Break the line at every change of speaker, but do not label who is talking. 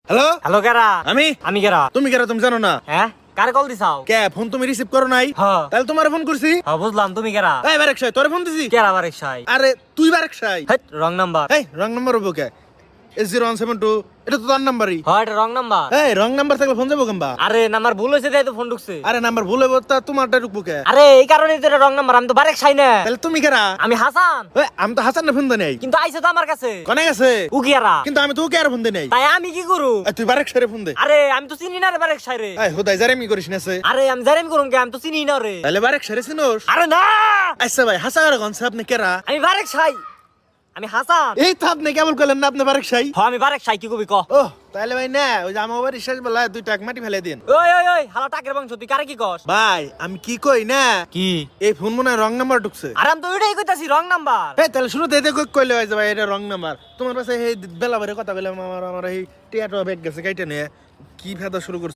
Hello
hello কেরা
আমি
কেরা
তুমি কেরা তুমি জানো না
হ্যাঁ কারে কল দিছাও
কে ফোন তুমি রিসিভ করো নাই
হ্যাঁ।
তাহলে তোমার ফোন করছি
হ্যাঁ বুঝলাম তুমি কেরা
এই বারেক সাই তোরে ফোন দিছি
কেরা বারেক সাই
আরে তুই বারেক সাই
হেট রং নাম্বার
এই রং নাম্বার হবো কে S0172 এটা তো তোর নাম্বারই
হ্যাঁ এটা রং নাম্বার
এই রং নাম্বার থাকলে ফোন যাবো কেমবা
আরে নাম্বার ভুল হয়েছে তাই তো ফোন ঢুকছে
আরে নাম্বার ভুল হবো তা তোমারটা ঢুকবো কে
আরে এই কারণে তো এটা রং নাম্বার আমি তো বারেক সাই না
তাহলে তুমি কেরা
আমি হাসান
এই, আমি তো হাসান ফোন দেই নাই
কিন্তু আইছে তো আমার কাছে
কনে গেছে
উগিয়ারা
কিন্তু আমি তো কে আর ফোন দেই নাই
তাই আমি কি করু
এই, তুই বারেক সাইরে ফোন দে
আরে আমি তো চিনি না রে বারেক সাই রে
এই হুদাই জারে মি করিস না সে
আরে আমি জানেন করুম কে আমি তো চিনি না রে
তাহলে বারেক সাইরে চিনোস
আরে না
আচ্ছা ভাই হাসান গনছে আপনি কেরা
আমি বারেক সাই আমি হাসান
এই তো আপনি কেমন করলেন না আপনি বারেক সাই
হ্যাঁ আমি বারেক সাই কি কবি ক
ও তাহলে ভাই না ওই যে আমার বাড়ির শেষ বেলা 2 টাকা মাটি ফেলে দিন
ওই ওই ওই হালা টাকের বংশ তুই কারে কি কস
ভাই আমি কি কই না
কি
এই ফোন মনে হয় রং নাম্বার ঢুকছে
আরে আমি তো ওইটাই কইতাছি রং নাম্বার
এই তাহলে শুরুতে এতে কইলে হয় যে ভাই এটা রং নাম্বার তোমার পাশে এই বেলা বেলা কথা বলে আমার এই টিয়াটো ব্যাগ গেছে কাইটা নিয়ে কি ফেদা শুরু করছে